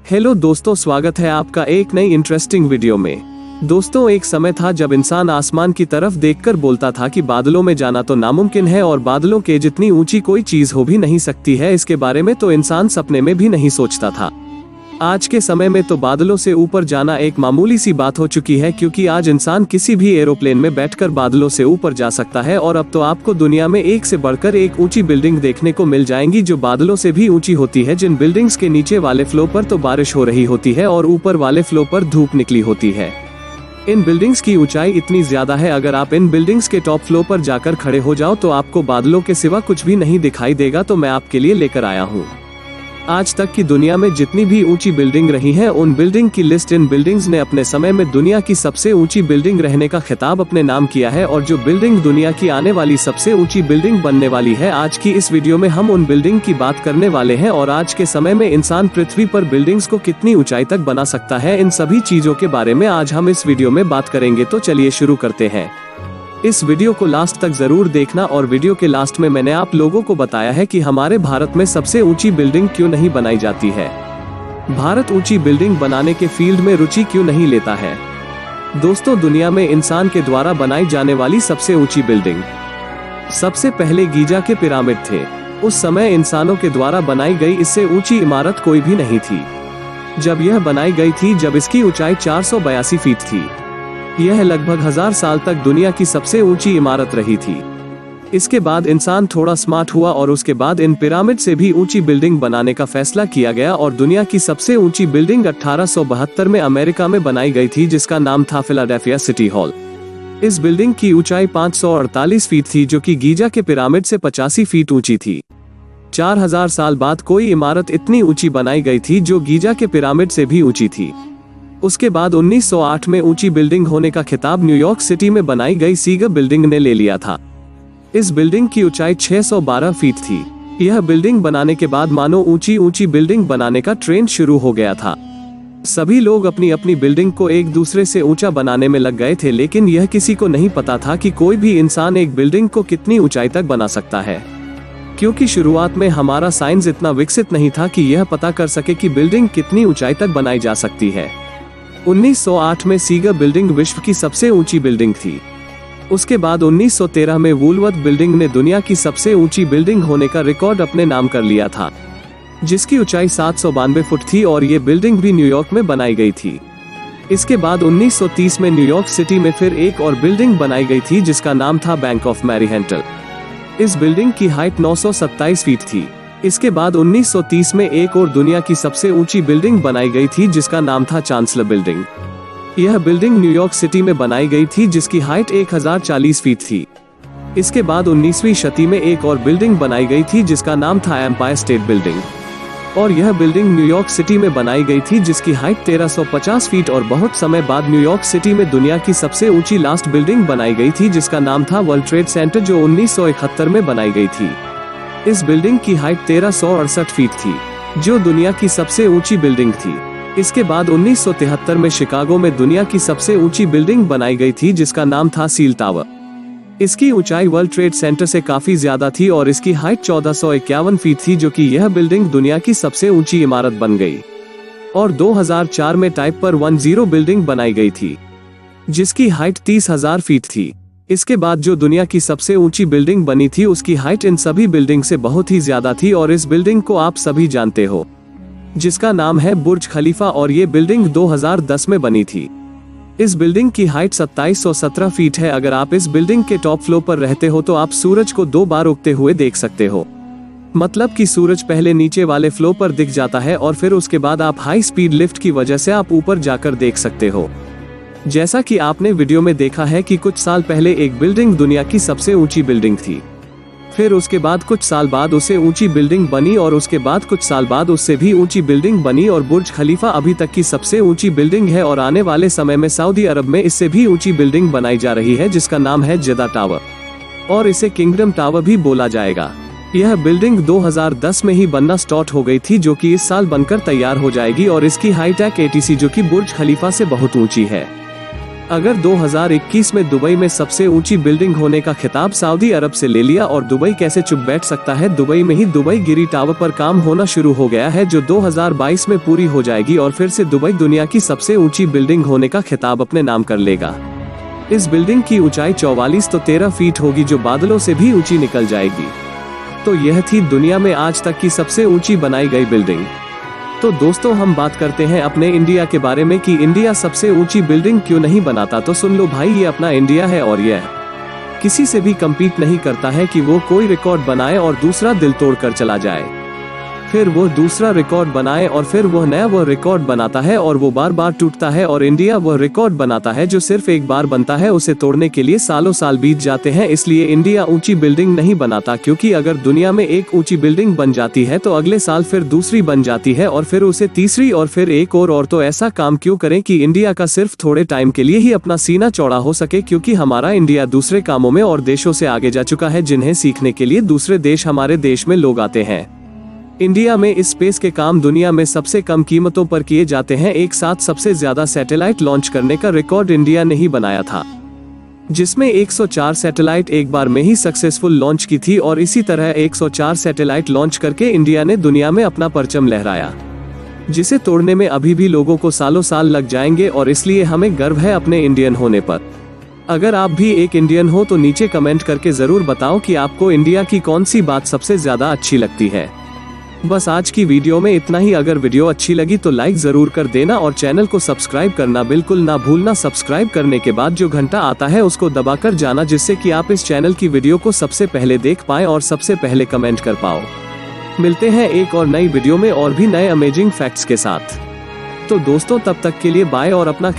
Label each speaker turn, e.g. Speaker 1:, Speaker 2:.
Speaker 1: Hello दोस्तों, स्वागत है आपका एक नई इंटरेस्टिंग वीडियो में। दोस्तों, एक समय था जब इंसान आसमान की तरफ देखकर बोलता था कि बादलों में जाना तो नामुमकिन है और बादलों के जितनी ऊंची कोई चीज हो भी नहीं सकती है। इसके बारे में तो इंसान सपने में भी नहीं सोचता था। आज के समय में तो बादलों से ऊपर जाना एक मामूली सी बात हो चुकी है, क्योंकि आज इंसान किसी भी एरोप्लेन में बैठकर बादलों से ऊपर जा सकता है। और अब तो आपको दुनिया में एक से बढ़कर एक ऊंची बिल्डिंग देखने को मिल जाएंगी जो बादलों से भी ऊंची होती है। जिन बिल्डिंग्स के नीचे वाले फ्लोर पर तो बारिश हो रही होती है और ऊपर वाले फ्लोर पर धूप निकली होती है। इन बिल्डिंग्स की ऊंचाई इतनी ज्यादा है, अगर आप इन बिल्डिंग्स के टॉप फ्लोर पर जाकर खड़े हो जाओ तो आपको बादलों के सिवा कुछ भी नहीं दिखाई देगा। तो मैं आपके लिए लेकर आया हूँ आज तक की दुनिया में जितनी भी ऊंची बिल्डिंग रही है उन बिल्डिंग की लिस्ट। इन बिल्डिंग्स ने अपने समय में दुनिया की सबसे ऊंची बिल्डिंग रहने का खिताब अपने नाम किया है, और जो बिल्डिंग दुनिया की आने वाली सबसे ऊंची बिल्डिंग बनने वाली है। आज की इस वीडियो में हम उन बिल्डिंग की बात करने वाले हैं, और आज के समय में इंसान पृथ्वी पर बिल्डिंग्स को कितनी ऊंचाई तक बना सकता है, इन सभी चीजों के बारे में आज हम इस वीडियो में बात करेंगे। तो चलिए शुरू करते हैं। इस वीडियो को लास्ट तक जरूर देखना, और वीडियो के लास्ट में मैंने आप लोगों को बताया है कि हमारे भारत में सबसे ऊंची बिल्डिंग क्यों नहीं बनाई जाती है। भारत ऊंची बिल्डिंग बनाने के फील्ड में रुचि क्यों नहीं लेता है। दोस्तों, दुनिया में इंसान के द्वारा बनाई जाने वाली सबसे ऊंची बिल्डिंग सबसे पहले गीजा के पिरामिड थे। उस समय इंसानों के द्वारा बनाई गई इससे ऊंची इमारत कोई भी नहीं थी। जब यह बनाई गई थी जब इसकी ऊंचाई 482 फीट थी। यह लगभग 1000 साल तक दुनिया की सबसे ऊंची इमारत रही थी। इसके बाद इंसान थोड़ा स्मार्ट हुआ और उसके बाद इन पिरामिड से भी ऊंची बिल्डिंग बनाने का फैसला किया गया, और दुनिया की सबसे ऊंची बिल्डिंग 1872 में अमेरिका में बनाई गई थी, जिसका नाम था फिलाडेल्फिया सिटी हॉल। इस बिल्डिंग की ऊंचाई 548 फीट थी, जो कि गीजा के पिरामिड से 85 फीट ऊंची थी। 4000 साल बाद कोई इमारत इतनी ऊंची बनाई गई थी जो गीजा के पिरामिड से भी ऊंची थी। उसके बाद 1908 में ऊंची बिल्डिंग होने का खिताब न्यूयॉर्क सिटी में बनाई गई सीगर बिल्डिंग ने ले लिया था। इस बिल्डिंग की ऊंचाई 612 फीट थी। यह बिल्डिंग बनाने के बाद मानो ऊंची बिल्डिंग बनाने का ट्रेंड शुरू हो गया था। सभी लोग अपनी अपनी बिल्डिंग को एक दूसरे से ऊंचा बनाने में लग गए थे, लेकिन यह किसी को नहीं पता था कि कोई भी इंसान एक बिल्डिंग को कितनी ऊंचाई तक बना सकता है, क्योंकि शुरुआत में हमारा साइंस इतना विकसित नहीं था कि यह पता कर सके कि बिल्डिंग कितनी ऊंचाई तक बनाई जा सकती है। 1908 में सीगर बिल्डिंग विश्व की सबसे ऊंची बिल्डिंग थी। उसके बाद 1913 में वुलवर्थ बिल्डिंग ने दुनिया की सबसे ऊंची बिल्डिंग होने का रिकॉर्ड अपने नाम कर लिया था, जिसकी ऊंचाई 792 फुट थी, और ये बिल्डिंग भी न्यूयॉर्क में बनाई गई थी। इसके बाद 1930 में न्यूयॉर्क सिटी में फिर एक और बिल्डिंग बनाई गई थी, जिसका नाम था बैंक ऑफ मैरी हेंटल। इस बिल्डिंग की हाइट 927 फीट थी। इसके बाद 1930 में एक और दुनिया की सबसे ऊंची बिल्डिंग बनाई गई थी, जिसका नाम था चांसलर बिल्डिंग। यह बिल्डिंग न्यूयॉर्क सिटी में बनाई गई थी, जिसकी हाइट 1040 फीट थी। इसके बाद 19वीं शताब्दी में एक और बिल्डिंग बनाई गई थी, जिसका नाम था एम्पायर स्टेट बिल्डिंग, और यह बिल्डिंग न्यूयॉर्क सिटी में बनाई गई थी, जिसकी हाइट 1350 फीट। और बहुत समय बाद न्यूयॉर्क सिटी में दुनिया की सबसे ऊंची लास्ट बिल्डिंग बनाई गई थी, जिसका नाम था वर्ल्ड ट्रेड सेंटर, जो 1971 में बनाई गई थी। इस बिल्डिंग की हाइट 1368 फीट थी, जो दुनिया की सबसे ऊंची बिल्डिंग थी। इसके बाद 1973 में शिकागो में दुनिया की सबसे ऊंची बिल्डिंग बनाई गई थी, जिसका नाम था सील टावर। इसकी ऊंचाई वर्ल्ड ट्रेड सेंटर से काफी ज्यादा थी, और इसकी हाइट 1451 फीट थी, जो कि यह बिल्डिंग दुनिया की सबसे ऊंची इमारत बन गई। और 2004 में टाइप पर 10 बिल्डिंग बनाई गई थी, जिसकी हाइट 30,000 फीट थी। इसके बाद जो दुनिया की सबसे ऊंची बिल्डिंग बनी थी, उसकी हाइट इन सभी बिल्डिंग से बहुत ही ज्यादा थी, और इस बिल्डिंग को आप सभी जानते हो, जिसका नाम है बुर्ज खलीफा, और ये बिल्डिंग 2010 में बनी थी। इस बिल्डिंग की हाइट 2717 फीट है। अगर आप इस बिल्डिंग के टॉप फ्लोर पर रहते हो तो आप सूरज को 2 बार उगते हुए देख सकते हो। मतलब कि सूरज पहले नीचे वाले फ्लोर पर दिख जाता है, और फिर उसके बाद आप हाई स्पीड लिफ्ट की वजह से आप ऊपर जाकर देख सकते हो। जैसा कि आपने वीडियो में देखा है कि कुछ साल पहले एक बिल्डिंग दुनिया की सबसे ऊंची बिल्डिंग थी, फिर उसके बाद कुछ साल बाद उसे ऊंची बिल्डिंग बनी, और उसके बाद कुछ साल बाद उससे भी ऊंची बिल्डिंग बनी, और बुर्ज खलीफा अभी तक की सबसे ऊंची बिल्डिंग है। और आने वाले समय में सऊदी अरब में इससे भी ऊंची बिल्डिंग बनाई जा रही है, जिसका नाम है जेदा टावर, और इसे किंगडम टावर भी बोला जाएगा। यह बिल्डिंग 2010 में ही बनना स्टार्ट हो गई थी, जो कि इस साल बनकर तैयार हो जाएगी, और इसकी हाइट 180 जो कि बुर्ज खलीफा से बहुत ऊंची है। अगर 2021 में दुबई में सबसे ऊंची बिल्डिंग होने का खिताब सऊदी अरब से ले लिया और दुबई कैसे चुप बैठ सकता है। दुबई में ही दुबई गिरी टावर पर काम होना शुरू हो गया है जो 2022 में पूरी हो जाएगी और फिर से दुबई दुनिया की सबसे ऊंची बिल्डिंग होने का खिताब अपने नाम कर लेगा। इस बिल्डिंग की ऊंचाई 44 तो 13 फीट होगी जो बादलों से भी ऊंची निकल जाएगी। तो यह थी दुनिया में आज तक की सबसे ऊंची बनाई गई बिल्डिंग। तो दोस्तों हम बात करते हैं अपने इंडिया के बारे में कि इंडिया सबसे ऊंची बिल्डिंग क्यों नहीं बनाता। तो सुन लो भाई, ये अपना इंडिया है और यह किसी से भी कम्पीट नहीं करता है कि वो कोई रिकॉर्ड बनाए और दूसरा दिल तोड़ कर चला जाए, फिर वो दूसरा रिकॉर्ड बनाए और फिर वह नया वह रिकॉर्ड बनाता है और वो बार बार टूटता है। और इंडिया वह रिकॉर्ड बनाता है जो सिर्फ एक बार बनता है, उसे तोड़ने के लिए सालों साल बीत जाते हैं। इसलिए इंडिया ऊंची बिल्डिंग नहीं बनाता, क्योंकि अगर दुनिया में एक ऊंची बिल्डिंग बन जाती है तो अगले साल फिर दूसरी बन जाती है और फिर उसे तीसरी और फिर एक और तो ऐसा काम क्यों करें कि इंडिया का सिर्फ थोड़े टाइम के लिए ही अपना सीना चौड़ा हो सके, क्योंकि हमारा इंडिया दूसरे कामों में और देशों से आगे जा चुका है जिन्हें सीखने के लिए दूसरे देश हमारे देश में लोग आते हैं। इंडिया में इस स्पेस के काम दुनिया में सबसे कम कीमतों पर किए जाते हैं। एक साथ सबसे ज्यादा सैटेलाइट लॉन्च करने का रिकॉर्ड इंडिया ने ही बनाया था, जिसमें 104 सैटेलाइट एक बार में ही सक्सेसफुल लॉन्च की थी और इसी तरह 104 सैटेलाइट लॉन्च करके इंडिया ने दुनिया में अपना परचम लहराया, जिसे तोड़ने में अभी भी लोगों को सालों साल लग जाएंगे। और इसलिए हमें गर्व है अपने इंडियन होने पर। अगर आप भी एक इंडियन हो तो नीचे कमेंट करके जरूर बताओ कि आपको इंडिया की कौन सी बात सबसे ज्यादा अच्छी लगती है। बस आज की वीडियो में इतना ही। अगर वीडियो अच्छी लगी तो लाइक जरूर कर देना और चैनल को सब्सक्राइब करना बिल्कुल ना भूलना। सब्सक्राइब करने के बाद जो घंटा आता है उसको दबाकर जाना, जिससे कि आप इस चैनल की वीडियो को सबसे पहले देख पाएं और सबसे पहले कमेंट कर पाओ। मिलते हैं एक और नई वीडियो में और भी नए अमेजिंग फैक्ट्स के साथ। तो दोस्तों तब तक के लिए बाय और अपना